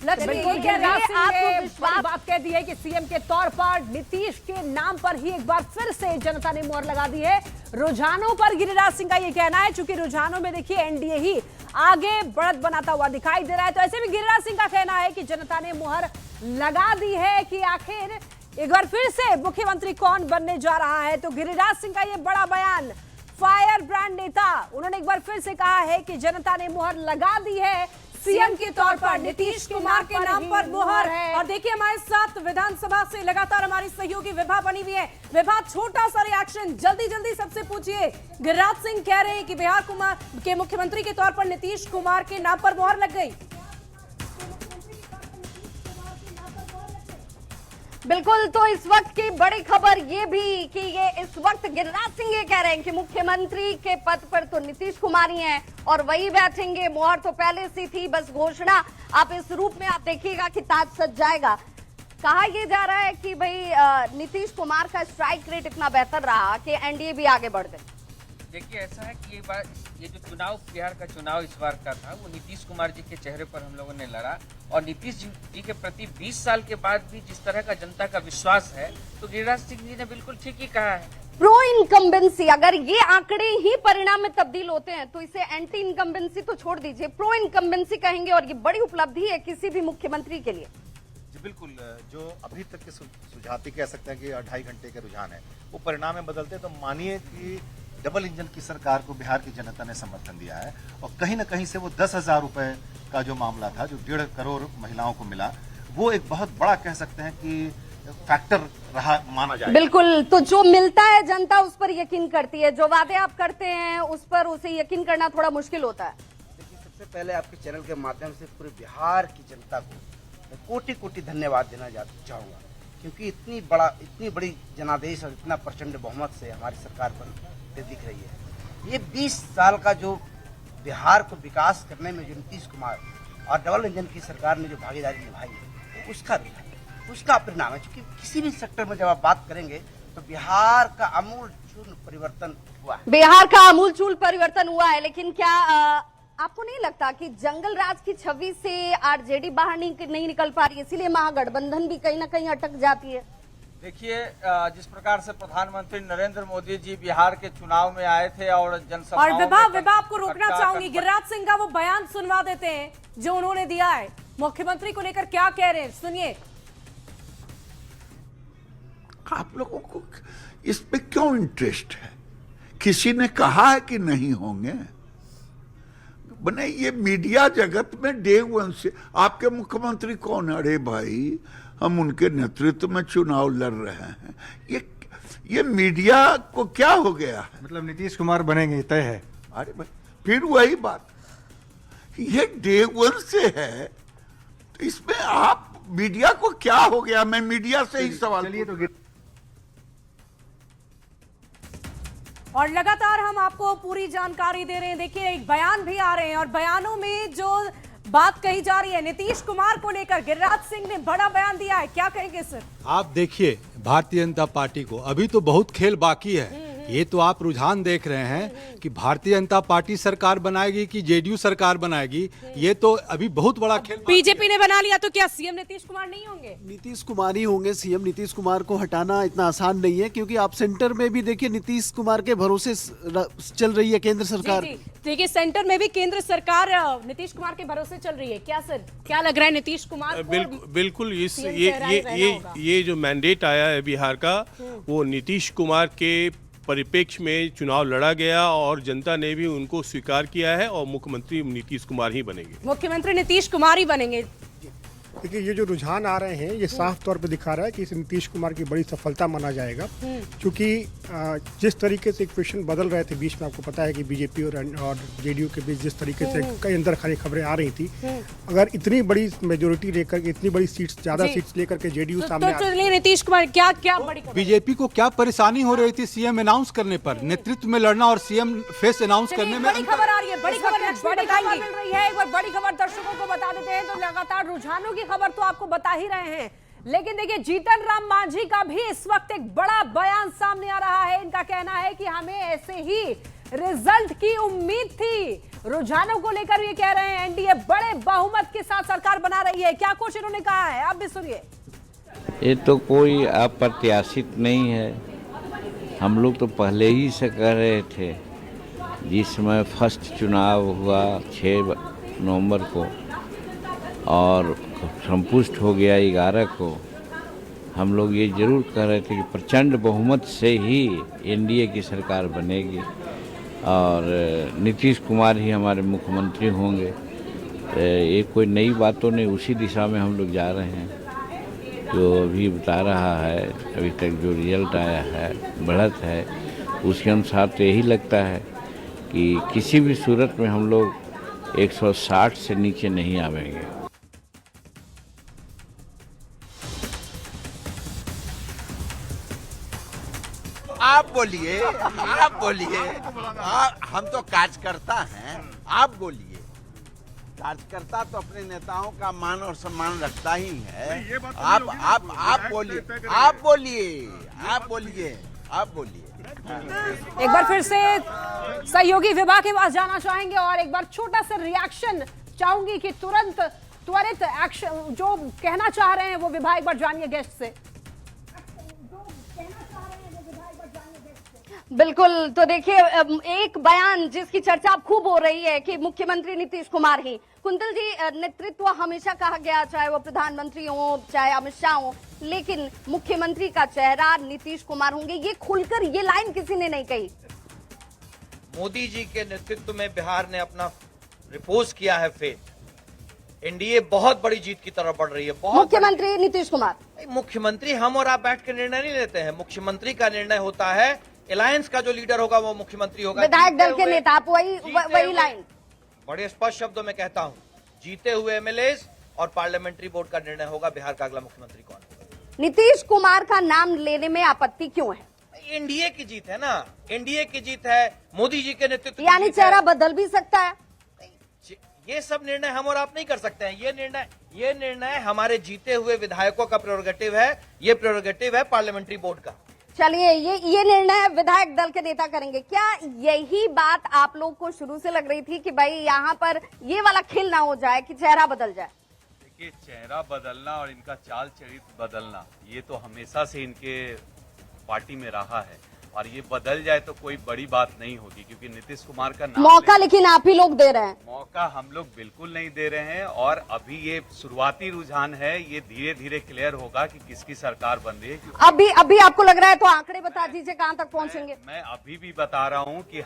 बिल्कुल गिरिराज सिंह ने बड़ी बात कह दी है कि सीएम के तौर पर नीतीश के नाम पर ही एक बार फिर से जनता ने मोहर लगा दी है। रुझानों पर गिरिराज सिंह का ये कहना है, चूंकि रुझानों में देखिए एनडीए ही आगे बढ़त बनाता हुआ दिखाई दे रहा है, तो ऐसे में गिरिराज सिंह का कहना है कि जनता ने मोहर लगा दी है कि आखिर एक बार फिर से मुख्यमंत्री कौन बनने जा रहा है। तो गिरिराज सिंह का ये बड़ा बयान, फायर ब्रांड नेता, उन्होंने एक बार फिर से कहा है कि जनता ने मोहर लगा दी है सीएम के तौर पर नीतीश कुमार के नाम पर मोहर है। और देखिए हमारे साथ विधानसभा से लगातार हमारी सहयोगी विभा बनी हुई है। विभा, छोटा सा रिएक्शन जल्दी जल्दी सबसे पूछिए। गिरिराज सिंह कह रहे हैं कि बिहार के मुख्यमंत्री के तौर पर नीतीश कुमार के नाम पर मोहर लग गई। बिल्कुल, तो इस वक्त की बड़ी खबर ये भी कि ये इस वक्त गिरिराज सिंह ये कह रहे हैं कि मुख्यमंत्री के पद पर तो नीतीश कुमार ही हैं और वही बैठेंगे। मोहर तो पहले से थी, बस घोषणा आप इस रूप में आप देखिएगा कि ताज सज जाएगा। कहा यह जा रहा है कि भाई नीतीश कुमार का स्ट्राइक रेट इतना बेहतर रहा कि एनडीए भी आगे बढ़ गई। देखिए ऐसा है कि ये जो चुनाव, बिहार का चुनाव इस बार का था, वो नीतीश कुमार जी के चेहरे पर हम लोगों ने लड़ा और नीतीश जी के प्रति 20 साल के बाद भी जिस तरह का जनता का विश्वास है, तो गिरिराज सिंह जी ने बिल्कुल ठीक ही कहा है। प्रो इनकम्बेंसी, अगर ये आंकड़े ही परिणाम में तब्दील होते हैं तो इसे एंटी इनकम्बेंसी तो छोड़ दीजिए, प्रो इनकम्बेंसी कहेंगे और ये बड़ी उपलब्धि है किसी भी मुख्यमंत्री के लिए। जी बिल्कुल, जो अभी तक के सुझाव कह सकते हैं कि 2.5 घंटे के रुझान है, वो परिणाम में बदलते तो मानिए कि डबल इंजन की सरकार को बिहार की जनता ने समर्थन दिया है और कहीं ना कहीं से वो 10,000 रुपए का जो मामला था, जो 1.5 करोड़ महिलाओं को मिला, वो एक बहुत बड़ा कह सकते हैं कि फैक्टर रहा माना जाए। बिल्कुल, तो जो मिलता है जनता उस पर यकीन करती है, जो वादे आप करते हैं उस पर उसे यकीन करना थोड़ा मुश्किल होता है। देखिए, सबसे पहले आपके चैनल के माध्यम से पूरे बिहार की जनता को मैं कोटि कोटि धन्यवाद देना चाहूँगा, क्योंकि इतनी बड़ी जनादेश और इतना प्रचंड बहुमत से हमारी सरकार बनते दिख रही है। ये 20 साल का जो बिहार को विकास करने में जो नीतीश कुमार और डबल इंजन की सरकार ने जो भागीदारी निभाई है, उसका परिणाम है। क्योंकि किसी भी सेक्टर में जब आप बात करेंगे तो बिहार का आमूल-चूल परिवर्तन हुआ है। बिहार का आमूल-चूल परिवर्तन हुआ है, लेकिन क्या आपको नहीं लगता कि जंगल राज की छवि से आरजेडी बाहर नहीं निकल पा रही है, इसीलिए महागठबंधन भी कहीं ना कहीं अटक जाती है? देखिए, जिस प्रकार से प्रधानमंत्री नरेंद्र मोदी जी बिहार के चुनाव में आए थे और जनसभाओं और विभा आपको रोकना चाहूंगी, गिरिराज सिंह का वो बयान सुनवा देते हैं जो उन्होंने दिया है मुख्यमंत्री को लेकर, क्या कह रहे हैं, सुनिए। आप लोगों को इस पे क्यों इंटरेस्ट है? किसी ने कहा है कि नहीं होंगे? बने ये मीडिया जगत में डे वन से आपके मुख्यमंत्री कौन है? अरे भाई, हम उनके नेतृत्व में चुनाव लड़ रहे हैं। ये मीडिया को क्या हो गया है? मतलब नीतीश कुमार बनेंगे तय है? अरे भाई, फिर वही बात, ये डे वन से है, तो इसमें आप मीडिया को क्या हो गया? मैं मीडिया से ही सवाल। चलिए तो और लगातार हम आपको पूरी जानकारी दे रहे हैं। देखिए, एक बयान भी आ रहे हैं और बयानों में जो बात कही जा रही है नीतीश कुमार को लेकर, गिरिराज सिंह ने बड़ा बयान दिया है, क्या कहेंगे सर? आप देखिए, भारतीय जनता पार्टी को अभी तो बहुत खेल बाकी है। ये तो आप रुझान देख रहे हैं कि भारतीय जनता पार्टी सरकार बनाएगी कि जेडीयू सरकार बनाएगी, ये तो अभी बहुत बड़ा खेल। बीजेपी ने बना लिया तो क्या सीएम नीतीश कुमार नहीं होंगे? नीतीश कुमार ही होंगे सीएम। नीतीश कुमार को हटाना इतना आसान नहीं है, क्योंकि आप सेंटर में भी देखिए नीतीश कुमार के भरोसे चल रही है केंद्र सरकार। देखिए, सेंटर में भी केंद्र सरकार नीतीश कुमार के भरोसे चल रही है। क्या सर, क्या लग रहा है नीतीश कुमार? बिल्कुल ये जो मैंडेट आया है बिहार का, वो नीतीश कुमार के परिप्रेक्ष्य में चुनाव लड़ा गया और जनता ने भी उनको स्वीकार किया है और मुख्यमंत्री नीतीश कुमार ही बनेंगे। मुख्यमंत्री नीतीश कुमार ही बनेंगे। देखिए, ये जो रुझान आ रहे हैं ये साफ तौर पे दिखा रहा है कि इसे नीतीश कुमार की बड़ी सफलता माना जाएगा, क्योंकि जिस तरीके से इक्वेशन बदल रहे थे बीच में, आपको पता है कि बीजेपी और जेडीयू के बीच जिस तरीके से कई अंदर खाली खबरें आ रही थी, अगर इतनी बड़ी मेजोरिटी लेकर के, इतनी बड़ी सीट्स, ज्यादा सीट्स लेकर के जेडीयू सामने तो नीतीश कुमार क्या बड़ी बीजेपी को क्या परेशानी हो रही थी सीएम अनाउंस करने पर? नेतृत्व में लड़ना और सीएम फेस अनाउंस करने में बड़ी खबर आ रही है, बड़ी खबर मिल रही है। एक बार बड़ी खबर दर्शकों को बता देते हैं। तो लगातार रुझानों की खबर तो आपको बता ही रहे हैं, लेकिन देखिए, जीतन राम मांझी का भी इस वक्त एक बड़ा बयान सामने आ रहा है। इनका कहना है कि हमें ऐसे ही रिजल्ट की उम्मीद थी रुझानों को लेकर ये कह रहे हैं एनडीए बड़े बहुमत के साथ सरकार बना रही है। क्या कुछ इन्होंने कहा है, आप भी सुनिए। ये तो कोई अप्रत्याशित नहीं है, हम लोग तो पहले ही से कह रहे थे। जिस समय फर्स्ट चुनाव हुआ 6 नवंबर को और संपुष्ट हो गया 11 को, हम लोग ये जरूर कह रहे थे कि प्रचंड बहुमत से ही एनडीए की सरकार बनेगी और नीतीश कुमार ही हमारे मुख्यमंत्री होंगे। ये कोई नई बातों नहीं, उसी दिशा में हम लोग जा रहे हैं। जो अभी बता रहा है, अभी तक जो रिजल्ट आया है, बढ़त है, उसके अनुसार तो यही लगता है कि किसी भी सूरत में हम लोग 160 से नीचे नहीं आवेंगे। आप बोलिए, आप बोलिए। हम तो कार्यकर्ता हैं, आप बोलिए। कार्यकर्ता तो अपने नेताओं का मान और सम्मान रखता ही है। आप बोलिए, आप बोलिए, आप बोलिए, आप बोलिए। एक बार फिर से सहयोगी विभाग के पास जाना चाहेंगे और एक बार छोटा सा रिएक्शन चाहूंगी कि त्वरित एक्शन जो कहना चाह रहे हैं वो विभाग एक बार जानिए गेस्ट से। बिल्कुल, तो देखिए एक बयान जिसकी चर्चा अब खूब हो रही है कि मुख्यमंत्री नीतीश कुमार ही। कुंतल जी, नेतृत्व हमेशा कहा गया, चाहे वो प्रधानमंत्री हो चाहे अमित शाह हो, लेकिन मुख्यमंत्री का चेहरा नीतीश कुमार होंगे, ये खुलकर ये लाइन किसी ने नहीं कही। मोदी जी के नेतृत्व में बिहार ने अपना रिपोज किया है फेथ। एनडीए बहुत बड़ी जीत की तरफ बढ़ रही है। मुख्यमंत्री नीतीश कुमार, मुख्यमंत्री हम और आप बैठ के निर्णय नहीं लेते हैं, मुख्यमंत्री का निर्णय होता है। अलायंस का जो लीडर होगा वो मुख्यमंत्री होगा। विधायक दल के नेता, आप वही लाइन बड़े स्पष्ट शब्दों में कहता हूं, जीते हुए एमएलए और पार्लियामेंट्री बोर्ड का निर्णय होगा बिहार का अगला मुख्यमंत्री कौन होगा। नीतीश कुमार का नाम लेने में आपत्ति क्यों है? एनडीए की जीत है ना, एनडीए की जीत है, मोदी जी के नेतृत्व की यानी जीत है। चेहरा बदल भी सकता है। ये सब निर्णय हम और आप नहीं कर सकते हैं। ये निर्णय हमारे जीते हुए विधायकों का प्रेरोगेटिव है, ये प्रेरोगेटिव है पार्लियामेंट्री बोर्ड का। चलिए, ये निर्णय विधायक दल के नेता करेंगे। क्या यही बात आप लोग को शुरू से लग रही थी कि भाई यहाँ पर ये वाला खेल ना हो जाए कि चेहरा बदल जाए? देखिए, चेहरा बदलना और इनका चाल चरित्र बदलना ये तो हमेशा से इनके पार्टी में रहा है और ये बदल जाए तो कोई बड़ी बात नहीं होगी, क्योंकि नीतीश कुमार का नाम मौका लेकिन आप ही लोग दे रहे हैं। मौका हम लोग बिल्कुल नहीं दे रहे हैं और अभी ये शुरुआती रुझान है, ये धीरे धीरे क्लियर होगा कि किसकी सरकार बन रही है। अभी आपको लग रहा है तो आंकड़े बता दीजिए कहां तक पहुंचेंगे। मैं अभी भी बता रहा हूं कि